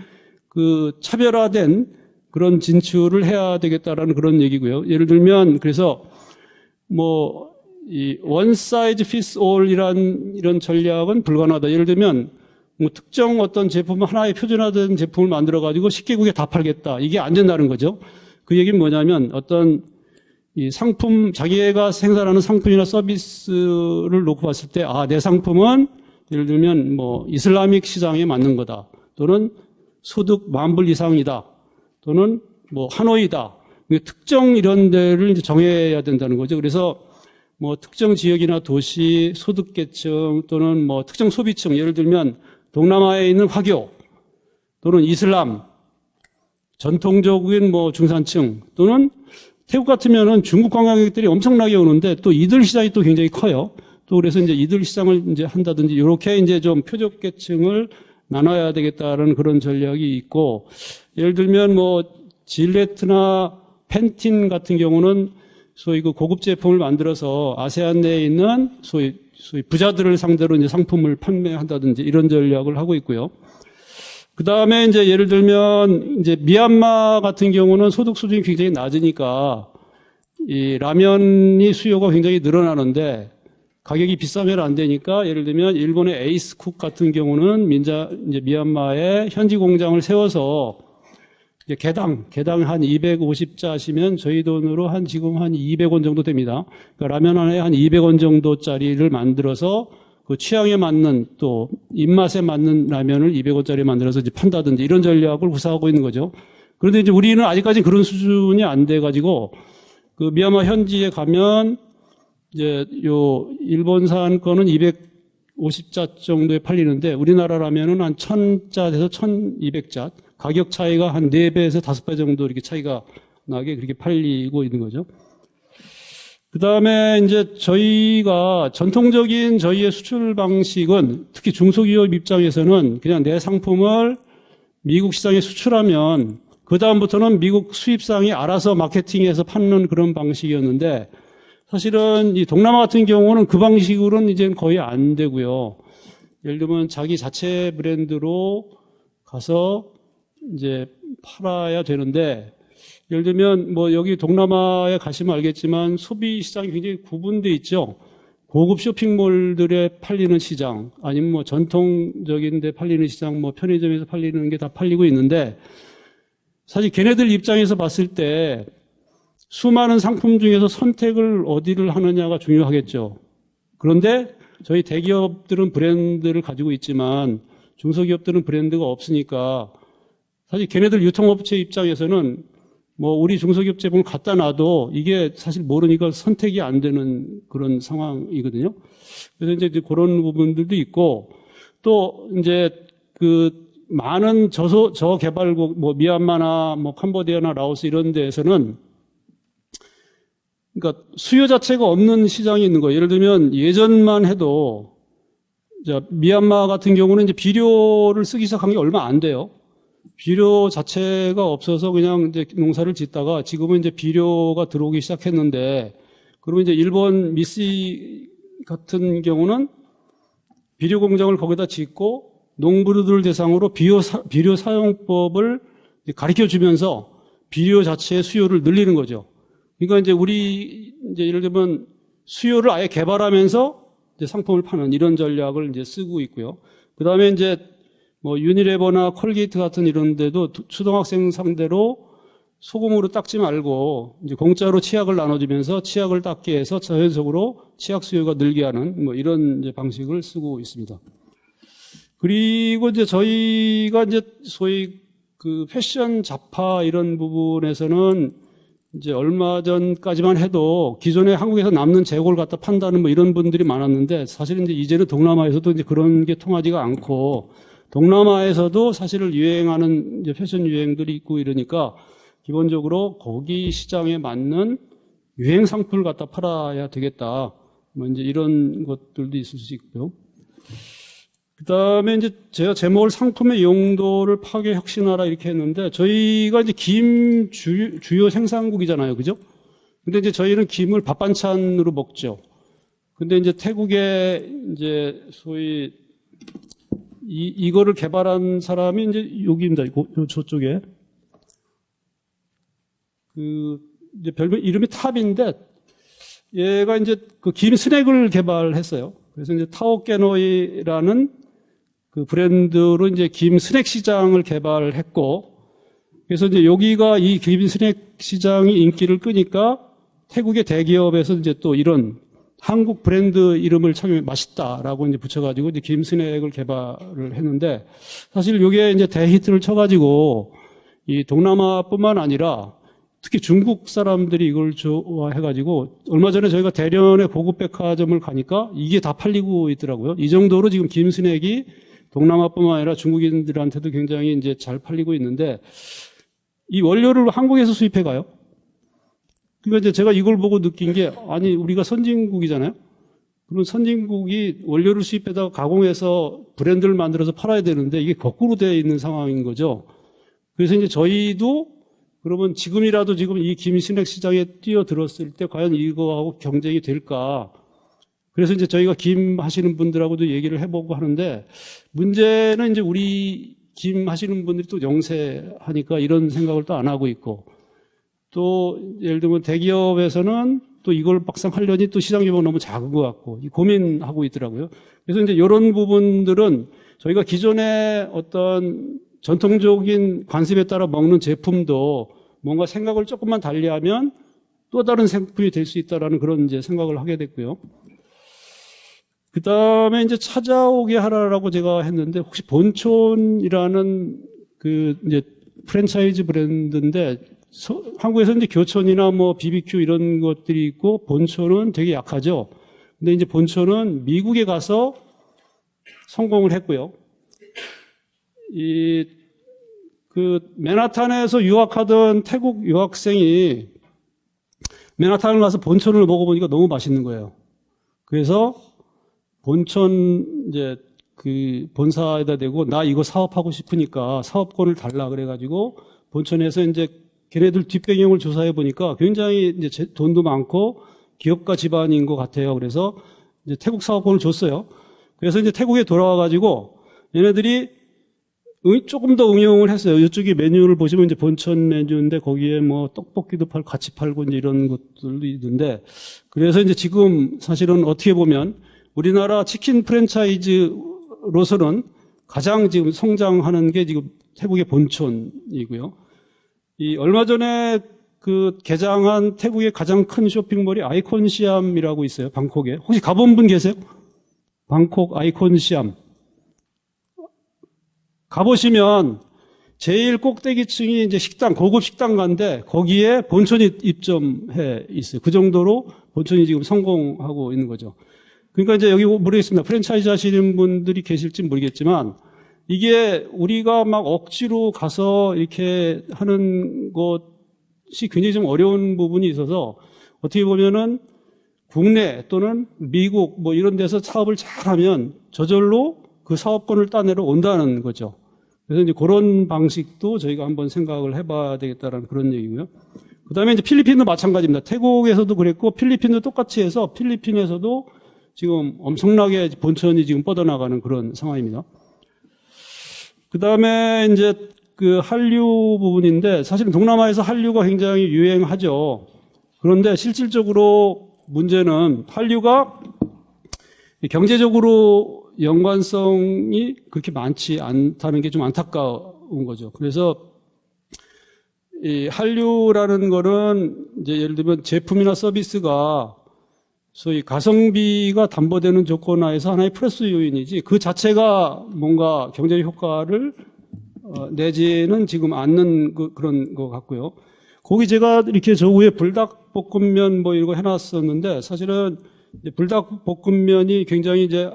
그 차별화된 그런 진출을 해야 되겠다라는 그런 얘기고요. 예를 들면 그래서 뭐 이 one size fits all 이런 전략은 불가능하다. 예를 들면 뭐 특정 어떤 제품 하나의 표준화된 제품을 만들어 가지고 10개국에 다 팔겠다. 이게 안 된다는 거죠. 그 얘기는 뭐냐면 어떤 이 상품, 자기가 생산하는 상품이나 서비스를 놓고 봤을 때, 아, 내 상품은 예를 들면 뭐 이슬람익 시장에 맞는 거다. 또는 소득 10,000불 이상이다. 또는 뭐 하노이다. 특정 이런 데를 이제 정해야 된다는 거죠. 그래서 뭐 특정 지역이나 도시, 소득계층 또는 뭐 특정 소비층, 예를 들면 동남아에 있는 화교 또는 이슬람, 전통적인 뭐 중산층 또는 태국 같으면은 중국 관광객들이 엄청나게 오는데 또 이들 시장이 또 굉장히 커요. 또 그래서 이제 이들 시장을 이제 한다든지 이렇게 이제 좀 표적계층을 나눠야 되겠다라는 그런 전략이 있고, 예를 들면 뭐 질레트나 펜틴 같은 경우는 소위 그 고급 제품을 만들어서 아세안 내에 있는 소위 부자들을 상대로 이제 상품을 판매한다든지 이런 전략을 하고 있고요. 그 다음에 이제 예를 들면 이제 미얀마 같은 경우는 소득 수준이 굉장히 낮으니까 이 라면이 수요가 굉장히 늘어나는데 가격이 비싸면 안 되니까 예를 들면 일본의 에이스쿡 같은 경우는 이제 미얀마에 현지 공장을 세워서 이제 개당 한 250자시면 저희 돈으로 지금 한 200원 정도 됩니다. 그러니까 라면 하나에 한 200원 정도짜리를 만들어서 그 취향에 맞는 또 입맛에 맞는 라면을 200원짜리 만들어서 이제 판다든지 이런 전략을 구사하고 있는 거죠. 그런데 이제 우리는 아직까지 그런 수준이 안 돼가지고 그 미얀마 현지에 가면 이제 요 일본산 거는 250자 정도에 팔리는데 우리나라 라면은 한 1000자에서 1200자 가격 차이가 한 4배에서 5배 정도 이렇게 차이가 나게 그렇게 팔리고 있는 거죠. 그 다음에 이제 저희가 전통적인 저희의 수출 방식은 특히 중소기업 입장에서는 그냥 내 상품을 미국 시장에 수출하면 그 다음부터는 미국 수입상이 알아서 마케팅해서 파는 그런 방식이었는데 사실은 이 동남아 같은 경우는 그 방식으로는 이제는 거의 안 되고요. 예를 들면 자기 자체 브랜드로 가서 이제 팔아야 되는데 예를 들면 뭐 여기 동남아에 가시면 알겠지만 소비 시장이 굉장히 구분돼 있죠. 고급 쇼핑몰들에 팔리는 시장 아니면 뭐 전통적인 데 팔리는 시장 뭐 편의점에서 팔리는 게 다 팔리고 있는데 사실 걔네들 입장에서 봤을 때 수많은 상품 중에서 선택을 어디를 하느냐가 중요하겠죠. 그런데 저희 대기업들은 브랜드를 가지고 있지만 중소기업들은 브랜드가 없으니까 사실 걔네들 유통업체 입장에서는 뭐 우리 중소기업 제품을 갖다 놔도 이게 사실 모르니까 선택이 안 되는 그런 상황이거든요. 그래서 이제 그런 부분들도 있고 또 이제 그 많은 저개발국 뭐 미얀마나 뭐 캄보디아나 라오스 이런 데에서는 그러니까 수요 자체가 없는 시장이 있는 거예요. 예를 들면 예전만 해도 미얀마 같은 경우는 이제 비료를 쓰기 시작한 게 얼마 안 돼요. 비료 자체가 없어서 그냥 이제 농사를 짓다가 지금은 이제 비료가 들어오기 시작했는데 그러면 이제 일본 미쓰이 같은 경우는 비료 공장을 거기다 짓고 농부들 대상으로 비료 사용법을 가르쳐 주면서 비료 자체의 수요를 늘리는 거죠. 그러니까 이제 우리 이제 예를 들면 수요를 아예 개발하면서 이제 상품을 파는 이런 전략을 이제 쓰고 있고요. 그 다음에 이제 뭐 유니레버나 콜게이트 같은 이런 데도 초등학생 상대로 소금으로 닦지 말고 이제 공짜로 치약을 나눠주면서 치약을 닦게 해서 자연적으로 치약 수요가 늘게 하는 뭐 이런 이제 방식을 쓰고 있습니다. 그리고 이제 저희가 이제 소위 그 패션 잡화 이런 부분에서는 이제 얼마 전까지만 해도 기존에 한국에서 남는 재고를 갖다 판다는 뭐 이런 분들이 많았는데 사실은 이제는 동남아에서도 이제 그런 게 통하지가 않고 동남아에서도 사실은 유행하는 이제 패션 유행들이 있고 이러니까 기본적으로 거기 시장에 맞는 유행 상품을 갖다 팔아야 되겠다. 뭐 이제 이런 것들도 있을 수 있고요. 그다음에 이제 제가 제목을 상품의 용도를 파괴 혁신하라 이렇게 했는데, 저희가 이제 김 주요 생산국이잖아요. 그죠? 근데 이제 저희는 김을 밥 반찬으로 먹죠. 근데 이제 태국에 이제 소위 이거를 개발한 사람이 이제 여기입니다. 저쪽에. 이제 별명 이름이 탑인데, 얘가 이제 그 김 스낵을 개발했어요. 그래서 이제 타오깨노이라는 그 브랜드로 이제 김 스낵 시장을 개발했고, 그래서 이제 여기가 이 김 스낵 시장이 인기를 끄니까 태국의 대기업에서 이제 또 이런 한국 브랜드 이름을 착용해 맛있다라고 이제 붙여가지고 이제 김 스낵을 개발을 했는데, 사실 이게 이제 대히트를 쳐가지고 이 동남아뿐만 아니라 특히 중국 사람들이 이걸 좋아해가지고 얼마 전에 저희가 대련의 고급 백화점을 가니까 이게 다 팔리고 있더라고요. 이 정도로 지금 김 스낵이 동남아뿐만 아니라 중국인들한테도 굉장히 이제 잘 팔리고 있는데, 이 원료를 한국에서 수입해 가요. 그러니까 이제 제가 이걸 보고 느낀 게, 아니 우리가 선진국이잖아요. 그럼 선진국이 원료를 수입해다가 가공해서 브랜드를 만들어서 팔아야 되는데 이게 거꾸로 되어 있는 상황인 거죠. 그래서 이제 저희도 그러면 지금이라도 지금 이 김 스낵 시장에 뛰어들었을 때 과연 이거하고 경쟁이 될까? 그래서 이제 저희가 김 하시는 분들하고도 얘기를 해보고 하는데, 문제는 이제 우리 김 하시는 분들이 또 영세하니까 이런 생각을 또 안 하고 있고, 또 예를 들면 대기업에서는 또 이걸 막상 하려니 또 시장 규모가 너무 작은 것 같고 고민하고 있더라고요. 그래서 이제 이런 부분들은 저희가 기존의 어떤 전통적인 관습에 따라 먹는 제품도 뭔가 생각을 조금만 달리하면 또 다른 상품이 될 수 있다라는 그런 이제 생각을 하게 됐고요. 그 다음에 이제 찾아오게 하라라고 제가 했는데, 혹시 본촌이라는 그 이제 프랜차이즈 브랜드인데, 한국에서 이제 교촌이나 뭐 BBQ 이런 것들이 있고, 본촌은 되게 약하죠. 근데 이제 본촌은 미국에 가서 성공을 했고요. 맨하탄에서 유학하던 태국 유학생이 맨하탄을 가서 본촌을 먹어보니까 너무 맛있는 거예요. 그래서 본촌 이제 그 본사에다 대고 나 이거 사업하고 싶으니까 사업권을 달라 그래가지고 본촌에서 이제 걔네들 뒷배경을 조사해 보니까 굉장히 이제 돈도 많고 기업가 집안인 것 같아요. 그래서 이제 태국 사업권을 줬어요. 그래서 이제 태국에 돌아와가지고 얘네들이 조금 더 응용을 했어요. 이쪽에 메뉴를 보시면 이제 본천 메뉴인데 거기에 뭐 떡볶이도 같이 팔고 이제 이런 것들도 있는데, 그래서 이제 지금 사실은 어떻게 보면 우리나라 치킨 프랜차이즈로서는 가장 지금 성장하는 게 지금 태국의 본촌이고요. 얼마 전에 그 개장한 태국의 가장 큰 쇼핑몰이 아이콘시암이라고 있어요. 방콕에. 혹시 가본 분 계세요? 방콕 아이콘시암. 가보시면 제일 꼭대기층이 이제 식당, 고급 식당가인데 거기에 본촌이 입점해 있어요. 그 정도로 본촌이 지금 성공하고 있는 거죠. 그러니까 이제 여기 모르겠습니다. 프랜차이즈 하시는 분들이 계실지 모르겠지만, 이게 우리가 막 억지로 가서 이렇게 하는 것이 굉장히 좀 어려운 부분이 있어서, 어떻게 보면은 국내 또는 미국 뭐 이런 데서 사업을 잘하면 저절로 그 사업권을 따내러 온다는 거죠. 그래서 이제 그런 방식도 저희가 한번 생각을 해봐야 되겠다라는 그런 얘기고요. 그 다음에 이제 필리핀도 마찬가지입니다. 태국에서도 그랬고 필리핀도 똑같이 해서 필리핀에서도 지금 엄청나게 본천이 지금 뻗어나가는 그런 상황입니다. 그 다음에 이제 그 한류 부분인데, 사실은 동남아에서 한류가 굉장히 유행하죠. 그런데 실질적으로 문제는 한류가 경제적으로 연관성이 그렇게 많지 않다는 게 좀 안타까운 거죠. 그래서 이 한류라는 거는 이제 예를 들면 제품이나 서비스가 소위 가성비가 담보되는 조건 하에서 하나의 플러스 요인이지 그 자체가 뭔가 경제적 효과를 내지는 지금 않는 그런 것 같고요. 거기 제가 이렇게 저 위에 불닭볶음면 뭐 이런 거 해놨었는데, 사실은 불닭볶음면이 굉장히 이제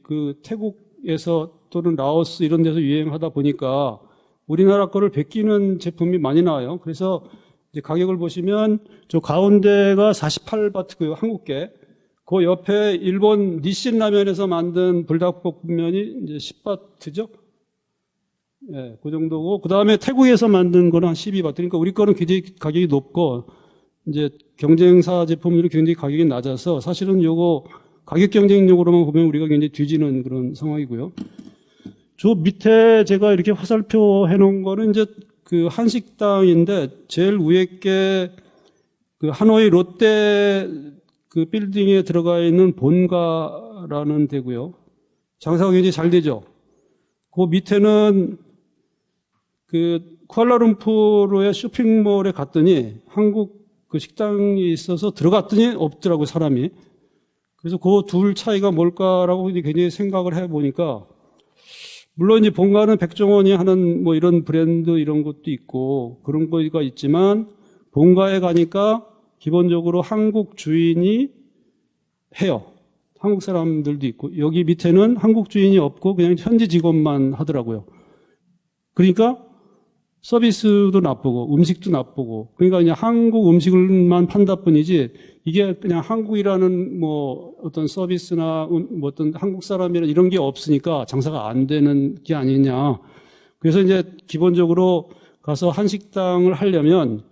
그 태국에서 또는 라오스 이런 데서 유행하다 보니까 우리나라 거를 베끼는 제품이 많이 나와요. 그래서 이제 가격을 보시면 저 가운데가 48바트고요. 한국계. 그 옆에 일본 니신 라면에서 만든 불닭볶음면이 이제 10바트죠? 예, 그 정도고, 그 다음에 태국에서 만든 거는 한 12바트. 그러니까 우리 거는 굉장히 가격이 높고, 이제 경쟁사 제품들이 굉장히 가격이 낮아서 사실은 요거 가격 경쟁력으로만 보면 우리가 굉장히 뒤지는 그런 상황이고요. 저 밑에 제가 이렇게 화살표 해놓은 거는 이제 그 한식당인데 제일 위에 게 그 하노이 롯데 그 빌딩에 들어가 있는 본가라는 데고요. 장사가 굉장히 잘 되죠. 그 밑에는 그 쿠알라룸푸르의 쇼핑몰에 갔더니 한국 그 식당이 있어서 들어갔더니 없더라고요, 사람이. 그래서 그 둘 차이가 뭘까라고 굉장히 생각을 해보니까, 물론 이제 본가는 백종원이 하는 뭐 이런 브랜드 이런 것도 있고 그런 거가 있지만, 본가에 가니까 기본적으로 한국 주인이 해요. 한국 사람들도 있고, 여기 밑에는 한국 주인이 없고 그냥 현지 직원만 하더라고요. 그러니까 서비스도 나쁘고 음식도 나쁘고, 그러니까 그냥 한국 음식을만 판다 뿐이지 이게 그냥 한국이라는 뭐 어떤 서비스나 뭐 어떤 한국 사람이나 이런 게 없으니까 장사가 안 되는 게 아니냐. 그래서 이제 기본적으로 가서 한식당을 하려면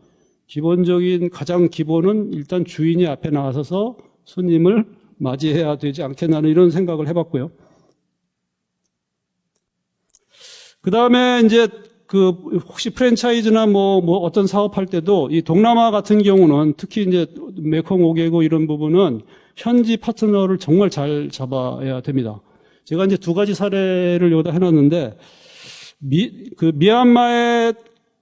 기본적인 가장 기본은 일단 주인이 앞에 나서서 손님을 맞이해야 되지 않겠나는 이런 생각을 해봤고요. 그 다음에 이제 그 혹시 프랜차이즈나 뭐 어떤 사업할 때도 이 동남아 같은 경우는 특히 이제 메콩 5개국 이런 부분은 현지 파트너를 정말 잘 잡아야 됩니다. 제가 이제 두 가지 사례를 여기다 해놨는데 미얀마의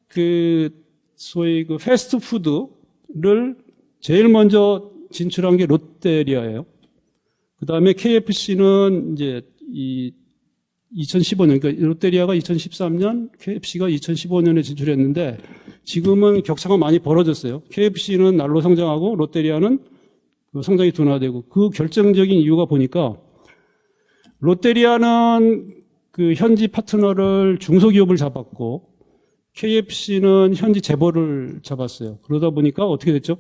그 소위 그 패스트푸드를 제일 먼저 진출한 게 롯데리아예요. 그 다음에 KFC는 이제 2015년, 그러니까 롯데리아가 2013년, KFC가 2015년에 진출했는데 지금은 격차가 많이 벌어졌어요. KFC는 날로 성장하고 롯데리아는 성장이 둔화되고, 그 결정적인 이유가 보니까 롯데리아는 그 현지 파트너를 중소기업을 잡았고 KFC는 현지 재벌을 잡았어요. 그러다 보니까 어떻게 됐죠?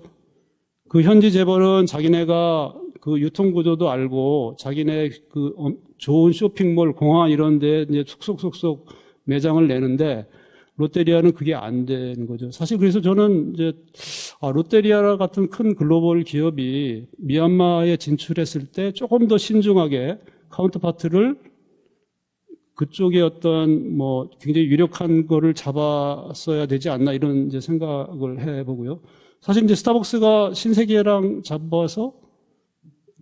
그 현지 재벌은 자기네가 그 유통구조도 알고 자기네 그 좋은 쇼핑몰, 공항 이런 데 이제 속속속속 매장을 내는데 롯데리아는 그게 안 되는 거죠. 사실 그래서 저는 이제 롯데리아 같은 큰 글로벌 기업이 미얀마에 진출했을 때 조금 더 신중하게 카운터파트를 그쪽에 어떤 뭐 굉장히 유력한 거를 잡았어야 되지 않나 이런 이제 생각을 해보고요. 사실 이제 스타벅스가 신세계랑 잡아서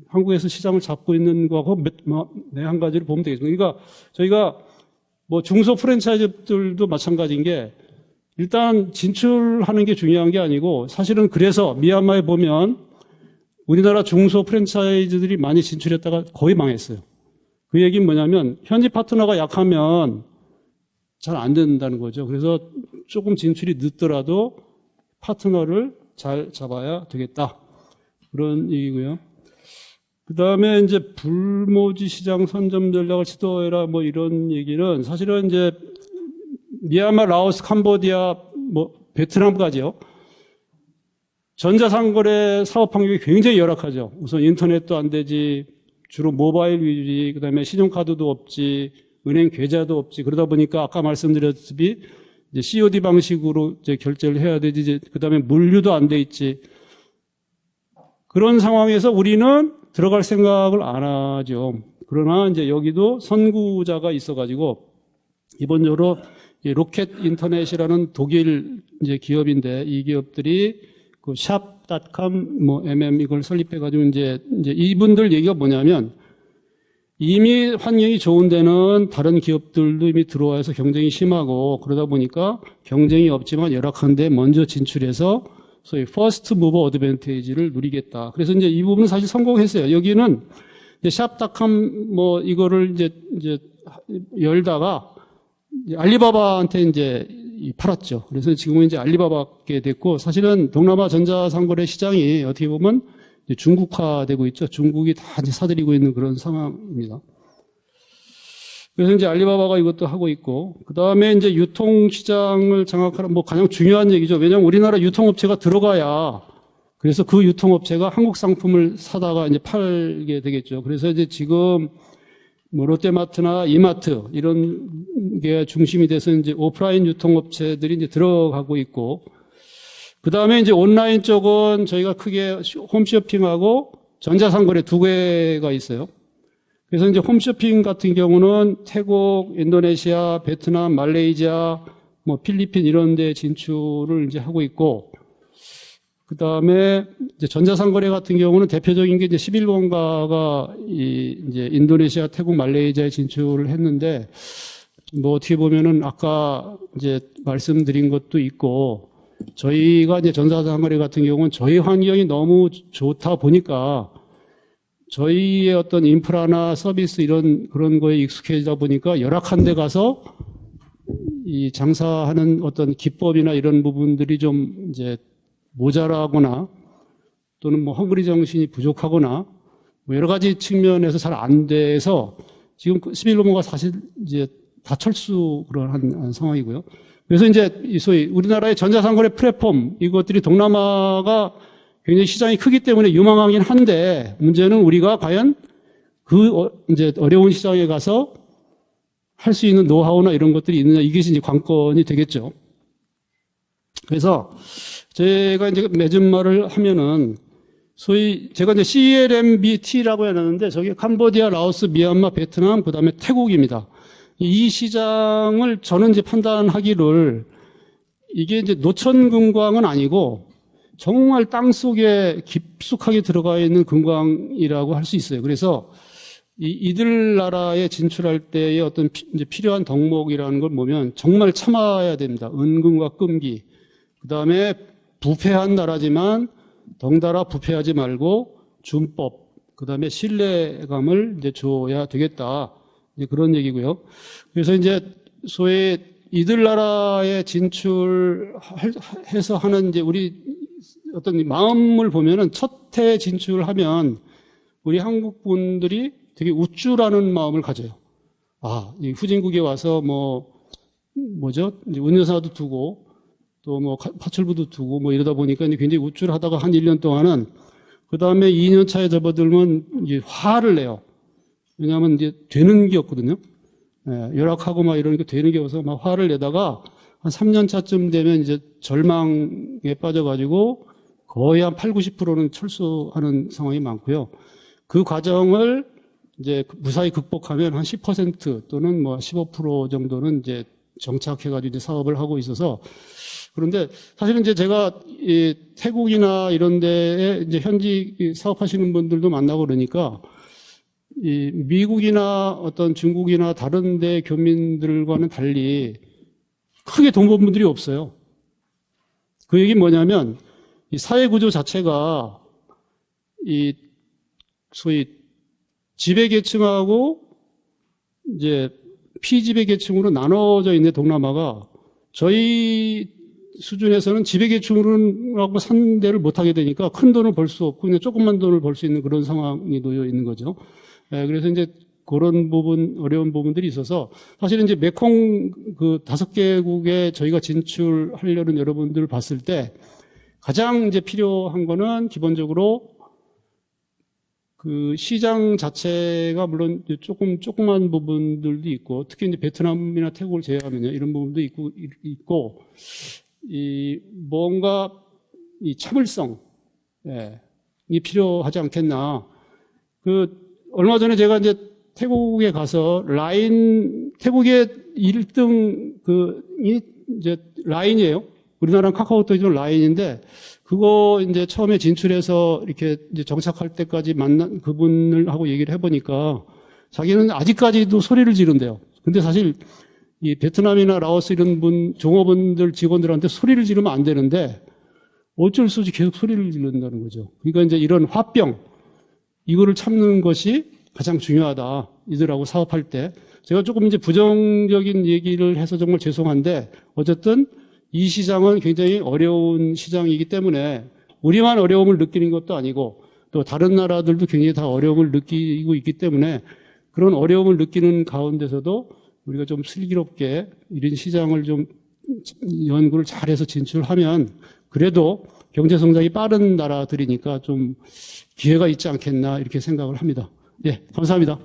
한국에서 시장을 잡고 있는 거하고 한 가지를 보면 되겠습니다. 그러니까 저희가 뭐 중소 프랜차이즈들도 마찬가지인 게 일단 진출하는 게 중요한 게 아니고, 사실은 그래서 미얀마에 보면 우리나라 중소 프랜차이즈들이 많이 진출했다가 거의 망했어요. 그 얘기는 뭐냐면 현지 파트너가 약하면 잘 안 된다는 거죠. 그래서 조금 진출이 늦더라도 파트너를 잘 잡아야 되겠다. 그런 얘기고요. 그 다음에 이제 불모지 시장 선점 전략을 시도해라 뭐 이런 얘기는 사실은 이제 미얀마, 라오스, 캄보디아, 뭐 베트남까지요. 전자상거래 사업 환경이 굉장히 열악하죠. 우선 인터넷도 안 되지, 주로 모바일 위주지, 그 다음에 신용카드도 없지, 은행 계좌도 없지. 그러다 보니까 아까 말씀드렸듯이 이제 COD 방식으로 이제 결제를 해야 되지, 그 다음에 물류도 안 돼 있지. 그런 상황에서 우리는 들어갈 생각을 안 하죠. 그러나 이제 여기도 선구자가 있어가지고 기본적으로 로켓 인터넷이라는 독일 이제 기업인데, 이 기업들이 그 샵.com 뭐 MM 이걸 설립해가지고 이제 이분들 얘기가 뭐냐면, 이미 환경이 좋은 데는 다른 기업들도 이미 들어와서 경쟁이 심하고 그러다 보니까 경쟁이 없지만 열악한데 먼저 진출해서 소위 퍼스트 무버 어드밴티지를 누리겠다. 그래서 이제 이 부분은 사실 성공했어요. 여기는 샵.com 뭐 이거를 이제 열다가 알리바바한테 이제 팔았죠. 그래서 지금은 이제 알리바바게 됐고, 사실은 동남아 전자상거래 시장이 어떻게 보면 이제 중국화되고 있죠. 중국이 다 이제 사들이고 있는 그런 상황입니다. 그래서 이제 알리바바가 이것도 하고 있고, 그 다음에 이제 유통시장을 장악하는 뭐 가장 중요한 얘기죠. 왜냐하면 우리나라 유통업체가 들어가야 그래서 그 유통업체가 한국 상품을 사다가 이제 팔게 되겠죠. 그래서 이제 지금 뭐 롯데마트나 이마트 이런 게 중심이 돼서 이제 오프라인 유통업체들이 이제 들어가고 있고, 그 다음에 이제 온라인 쪽은 저희가 크게 홈쇼핑하고 전자상거래 두 개가 있어요. 그래서 이제 홈쇼핑 같은 경우는 태국, 인도네시아, 베트남, 말레이시아, 뭐 필리핀 이런 데 진출을 이제 하고 있고, 그 다음에 이제 전자상거래 같은 경우는 대표적인 게 이제 11번가가 이제 인도네시아, 태국, 말레이시아에 진출을 했는데, 뭐 어떻게 보면은 아까 이제 말씀드린 것도 있고, 저희가 이제 전자상거래 같은 경우는 저희 환경이 너무 좋다 보니까 저희의 어떤 인프라나 서비스 그런 거에 익숙해지다 보니까 열악한 데 가서 이 장사하는 어떤 기법이나 이런 부분들이 좀 이제 모자라거나 또는 뭐 헝그리 정신이 부족하거나 뭐 여러 가지 측면에서 잘 안 돼서 지금 11호모가 사실 이제 다 철수 그런 상황이고요. 그래서 이제 소위 우리나라의 전자상거래 플랫폼 이것들이 동남아가 굉장히 시장이 크기 때문에 유망하긴 한데 문제는 우리가 과연 이제 어려운 시장에 가서 할 수 있는 노하우나 이런 것들이 있느냐, 이것이 이제 관건이 되겠죠. 그래서 제가 이제 맺은 말을 하면은 소위 제가 이제 CLMBT라고 해놨는데 저게 캄보디아, 라오스, 미얀마, 베트남, 그 다음에 태국입니다. 이 시장을 저는 이제 판단하기를 이게 이제 노천 금광은 아니고 정말 땅 속에 깊숙하게 들어가 있는 금광이라고 할 수 있어요. 그래서 이들 나라에 진출할 때의 어떤 이제 필요한 덕목이라는 걸 보면 정말 참아야 됩니다. 은근과 끈기. 그 다음에 부패한 나라지만 덩달아 부패하지 말고 준법. 그 다음에 신뢰감을 이제 줘야 되겠다. 이제 그런 얘기고요. 그래서 이제 소위 이들 나라에 진출해서 하는 이제 우리 어떤 마음을 보면은 첫 해 진출하면 우리 한국 분들이 되게 우쭐하는 마음을 가져요. 이 후진국에 와서 뭐죠? 이제 운전사도 두고 또 뭐 파출부도 두고 뭐 이러다 보니까 이제 굉장히 우쭐하다가 한 1년 동안은 그 다음에 2년 차에 접어들면 이제 화를 내요. 왜냐하면 이제 되는 게 없거든요. 열악하고 막 이러니까 되는 게 없어서 막 화를 내다가 한 3년 차쯤 되면 이제 절망에 빠져가지고 거의 한 8, 90%는 철수하는 상황이 많고요. 그 과정을 이제 무사히 극복하면 한 10% 또는 뭐 15% 정도는 이제 정착해가지고 이제 사업을 하고 있어서, 그런데 사실은 이제 제가 이 태국이나 이런 데에 이제 현지 사업하시는 분들도 만나고 그러니까 이 미국이나 어떤 중국이나 다른 데 교민들과는 달리 크게 돈 번 분들이 없어요. 그 얘기는 뭐냐면 이 사회 구조 자체가 이 소위 지배계층하고 이제 피지배계층으로 나눠져 있는 동남아가 저희 수준에서는 지배계층으로 산 데를 못하게 되니까 큰 돈을 벌 수 없고 그냥 조금만 돈을 벌 수 있는 그런 상황이 놓여 있는 거죠. 그래서 이제 그런 부분, 어려운 부분들이 있어서 사실은 이제 메콩 그 5개국에 저희가 진출하려는 여러분들을 봤을 때 가장 이제 필요한 거는 기본적으로 그 시장 자체가 물론 조그만 부분들도 있고 특히 이제 베트남이나 태국을 제외하면요 이런 부분도 있고 이 뭔가 이 차별성 이 필요하지 않겠나. 얼마 전에 제가 이제 태국에 가서 태국의 1등 이제 라인이에요. 우리나라는 카카오톡이지만 라인인데 그거 이제 처음에 진출해서 이렇게 이제 정착할 때까지 만난 그분을 하고 얘기를 해보니까 자기는 아직까지도 소리를 지른대요. 근데 사실 이 베트남이나 라오스 이런 종업원들 직원들한테 소리를 지르면 안 되는데 어쩔 수 없이 계속 소리를 지른다는 거죠. 그러니까 이제 이런 화병 이거를 참는 것이 가장 중요하다. 이들하고 사업할 때. 제가 조금 이제 부정적인 얘기를 해서 정말 죄송한데 어쨌든 이 시장은 굉장히 어려운 시장이기 때문에 우리만 어려움을 느끼는 것도 아니고 또 다른 나라들도 굉장히 다 어려움을 느끼고 있기 때문에 그런 어려움을 느끼는 가운데서도 우리가 좀 슬기롭게 이런 시장을 좀 연구를 잘해서 진출하면 그래도 경제 성장이 빠른 나라들이니까 좀 기회가 있지 않겠나 이렇게 생각을 합니다. 예, 감사합니다.